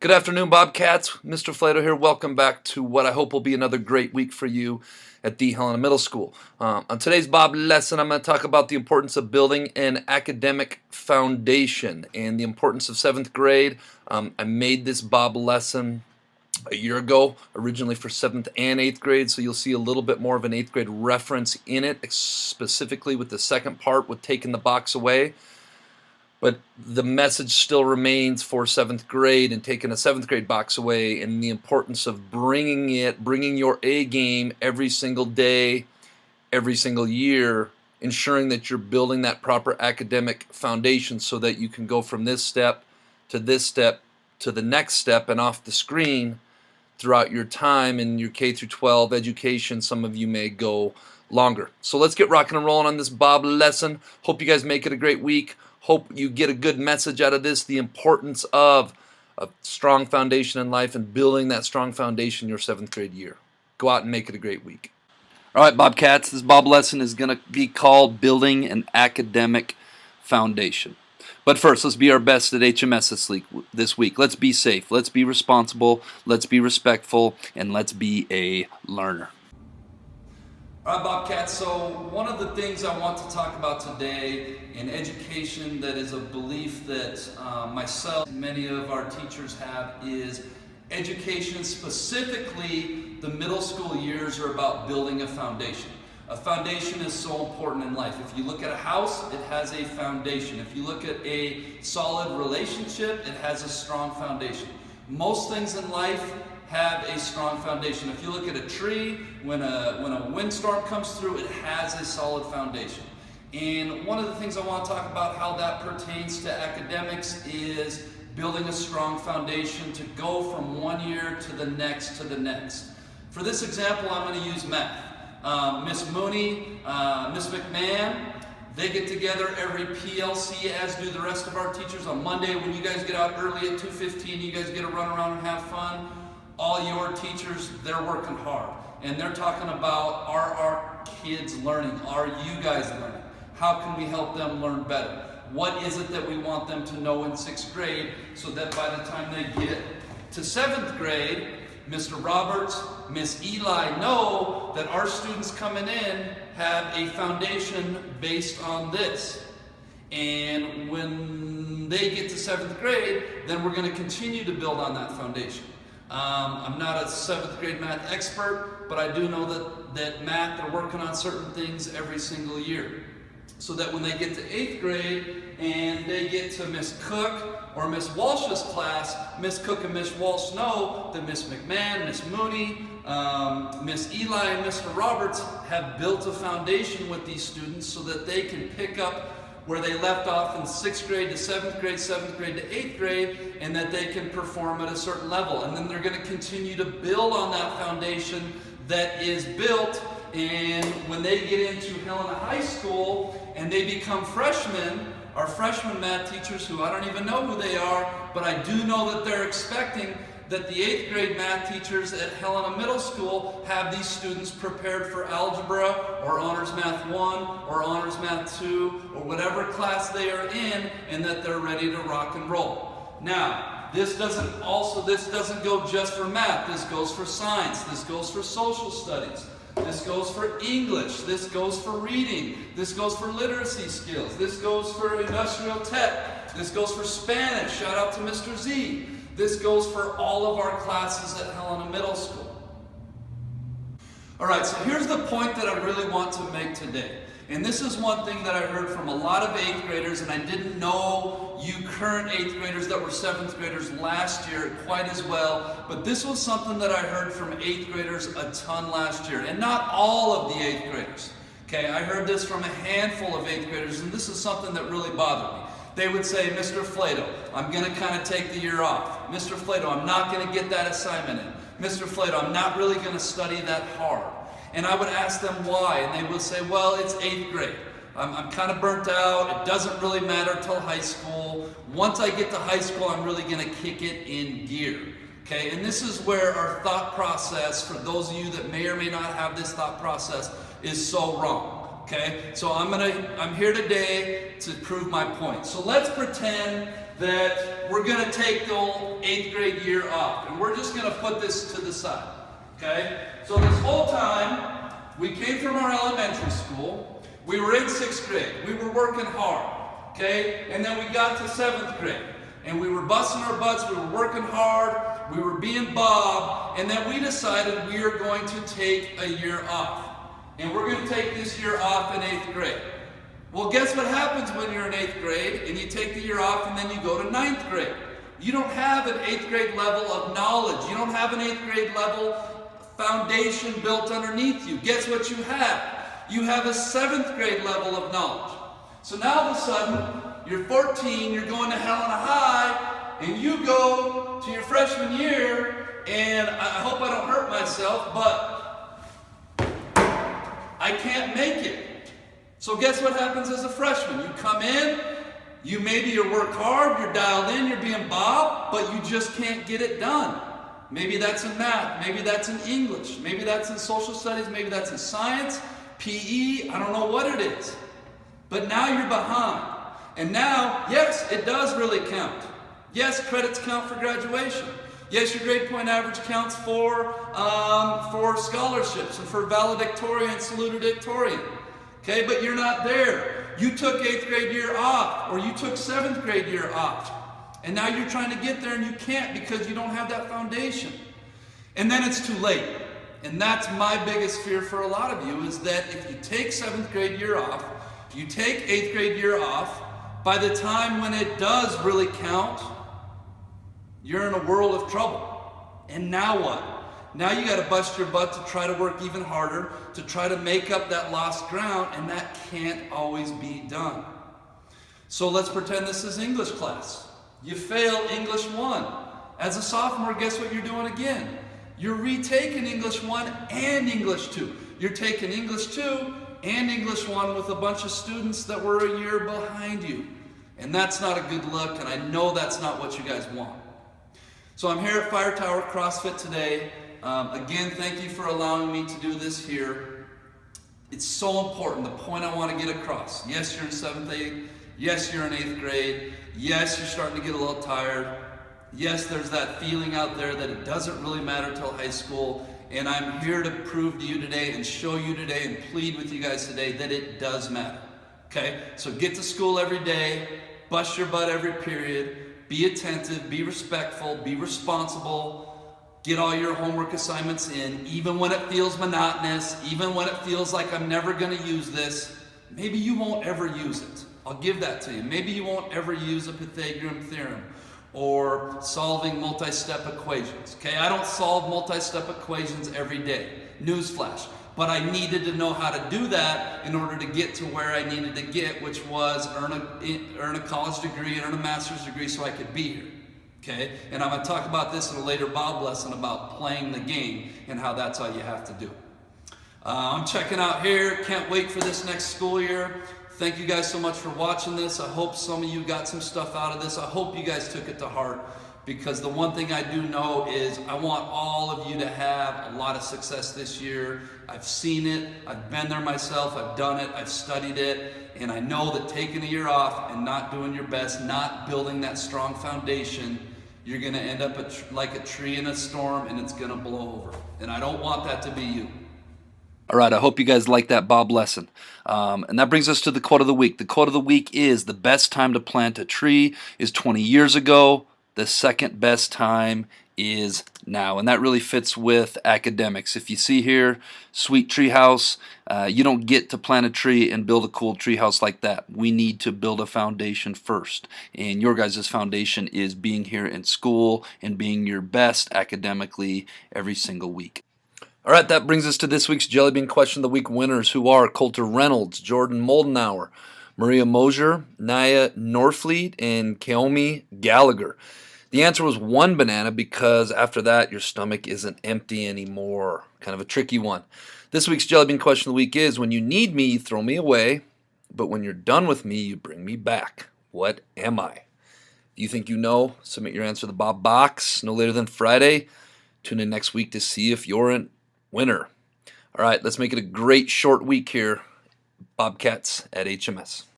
Good afternoon, Bobcats. Mr. Flato here. Welcome back to what I hope will be another great week for you at the Helena Middle School. On today's B.O.B lesson, I'm going to talk about the importance of building an academic foundation and the importance of 7th grade. I made this B.O.B lesson a year ago, originally for 7th and 8th grade, so you'll see a little bit more of an 8th grade reference in it, specifically with the second part with taking the box away. But the message still remains for 7th grade and taking a 7th grade box away, and the importance of bringing your A game every single day, every single year, ensuring that you're building that proper academic foundation so that you can go from this step to the next step and off the screen throughout your time in your K through 12 education. Some of you may go longer. So let's get rocking and rolling on this B.O.B lesson. Hope you guys make it a great week. Hope you get a good message out of this, the importance of a strong foundation in life and building that strong foundation your 7th grade year. Go out and make it a great week. All right, Bobcats, this B.O.B lesson is going to be called Building an Academic Foundation. But first, let's be our best at HMS this week. Let's be safe, let's be responsible, let's be respectful, and let's be a learner. All right, Bobcats, so one of the things I want to talk about today in education that is a belief that myself and many of our teachers have is education, specifically the middle school years, are about building a foundation. A foundation is so important in life. If you look at a house, it has a foundation. If you look at a solid relationship, it has a strong foundation. Most things in life have a strong foundation. If you look at a tree, when a windstorm comes through, it has a solid foundation. And one of the things I want to talk about how that pertains to academics is building a strong foundation to go from one year to the next to the next. For this example, I'm going to use math. Miss Mooney, Miss McMahon, they get together every PLC, as do the rest of our teachers. On Monday, when you guys get out early at 2:15, you guys get to run around and have fun. All your teachers, they're working hard. And they're talking about, are our kids learning? Are you guys learning? How can we help them learn better? What is it that we want them to know in 6th grade so that by the time they get to 7th grade, Mr. Roberts, Miss Eli know that our students coming in have a foundation based on this. And when they get to 7th grade, then we're going to continue to build on that foundation. I'm not a 7th grade math expert, but I do know that math, they're working on certain things every single year. So that when they get to 8th grade and they get to Miss Cook or Miss Walsh's class, Miss Cook and Miss Walsh know that Miss McMahon, Miss Mooney, Miss Eli, and Mr. Roberts have built a foundation with these students so that they can pick up where they left off in 6th grade to 7th grade, 7th grade to 8th grade, and that they can perform at a certain level. And then they're going to continue to build on that foundation that is built. And when they get into Helena High School and they become freshmen, our freshman math teachers, who I don't even know who they are, but I do know that they're expecting that the 8th grade math teachers at Helena Middle School have these students prepared for algebra or Honors Math 1 or Honors Math 2 or whatever class they are in, and that they're ready to rock and roll. Now, this doesn't go just for math. This goes for science. This goes for social studies. This goes for English. This goes for reading. This goes for literacy skills. This goes for industrial tech. This goes for Spanish. Shout out to Mr. Z. This goes for all of our classes at Helena Middle School. All right, so here's the point that I really want to make today. And this is one thing that I heard from a lot of 8th graders, and I didn't know you current 8th graders that were 7th graders last year quite as well, but this was something that I heard from 8th graders a ton last year, and not all of the 8th graders. Okay, I heard this from a handful of 8th graders, and this is something that really bothered me. They would say, Mr. Flato, I'm going to kind of take the year off. Mr. Flato, I'm not going to get that assignment in. Mr. Flato, I'm not really going to study that hard. And I would ask them why, and they would say, well, it's 8th grade. I'm kind of burnt out. It doesn't really matter till high school. Once I get to high school, I'm really going to kick it in gear. Okay, and this is where our thought process, for those of you that may or may not have this thought process, is so wrong. Okay, so I'm here today to prove my point. So let's pretend that we're going to take the whole 8th grade year off. And we're just going to put this to the side. Okay? So this whole time, we came from our elementary school. We were in 6th grade. We were working hard. Okay? And then we got to 7th grade. And we were busting our butts. We were working hard. We were being Bob. And then we decided we are going to take a year off. And we're going to take this year off in 8th grade. Well, guess what happens when you're in 8th grade and you take the year off and then you go to 9th grade? You don't have an 8th grade level of knowledge. You don't have an 8th grade level foundation built underneath you. Guess what you have? You have a 7th grade level of knowledge. So now all of a sudden, you're 14, you're going to Helena High, and you go to your freshman year, and I hope I don't hurt myself, but I can't make it. So guess what happens as a freshman? You come in, you work hard, you're dialed in, you're being Bob, but you just can't get it done. Maybe that's in math, maybe that's in English, maybe that's in social studies, maybe that's in science, PE, I don't know what it is. But now you're behind. And now, yes, it does really count. Yes, credits count for graduation. Yes, your grade point average counts for scholarships and for valedictorian and salutatorian. Okay, but you're not there. You took 8th grade year off, or you took 7th grade year off. And now you're trying to get there and you can't because you don't have that foundation. And then it's too late. And that's my biggest fear for a lot of you, is that if you take 7th grade year off, you take 8th grade year off, by the time when it does really count, you're in a world of trouble. And now what? Now you got to bust your butt to try to work even harder, to try to make up that lost ground, and that can't always be done. So let's pretend this is English class. You fail English 1. As a sophomore, guess what you're doing again? You're retaking English 1 and English 2. You're taking English 2 and English 1 with a bunch of students that were a year behind you. And that's not a good look, and I know that's not what you guys want. So I'm here at Fire Tower CrossFit today. Again, thank you for allowing me to do this here. It's so important, the point I want to get across. Yes, you're in 7th grade. Yes, you're in 8th grade. Yes, you're starting to get a little tired. Yes, there's that feeling out there that it doesn't really matter till high school. And I'm here to prove to you today and show you today and plead with you guys today that it does matter. Okay? So get to school every day, bust your butt every period, be attentive, be respectful, be responsible, get all your homework assignments in, even when it feels monotonous, even when it feels like I'm never going to use this. Maybe you won't ever use it. I'll give that to you. Maybe you won't ever use a Pythagorean theorem or solving multi-step equations. Okay, I don't solve multi-step equations every day. Newsflash. But I needed to know how to do that in order to get to where I needed to get, which was earn a college degree, earn a master's degree so I could be here. Okay, and I'm going to talk about this in a later Bob lesson about playing the game and how that's all you have to do. I'm checking out here. Can't wait for this next school year. Thank you guys so much for watching this. I hope some of you got some stuff out of this. I hope you guys took it to heart, because the one thing I do know is I want all of you to have a lot of success this year. I've seen it. I've been there myself. I've done it. I've studied it. And I know that taking a year off and not doing your best, not building that strong foundation, you're going to end up like a tree in a storm, and it's going to blow over. And I don't want that to be you. All right, I hope you guys like that Bob lesson. And that brings us to the quote of the week. The quote of the week is, the best time to plant a tree is 20 years ago. The second best time is now. And that really fits with academics. If you see here, sweet tree house, you don't get to plant a tree and build a cool tree house like that. We need to build a foundation first. And your guys' foundation is being here in school and being your best academically every single week. All right, that brings us to this week's Jellybean Question of the Week winners, who are Coulter Reynolds, Jordan Moldenauer, Maria Mosier, Naya Norfleet, and Kaomi Gallagher. The answer was 1 banana, because after that, your stomach isn't empty anymore. Kind of a tricky one. This week's Jellybean Question of the Week is, when you need me, you throw me away, but when you're done with me, you bring me back. What am I? If you think you know, submit your answer to the Bob box no later than Friday. Tune in next week to see if you're an winner. All right, let's make it a great short week here. Bobcats at HMS.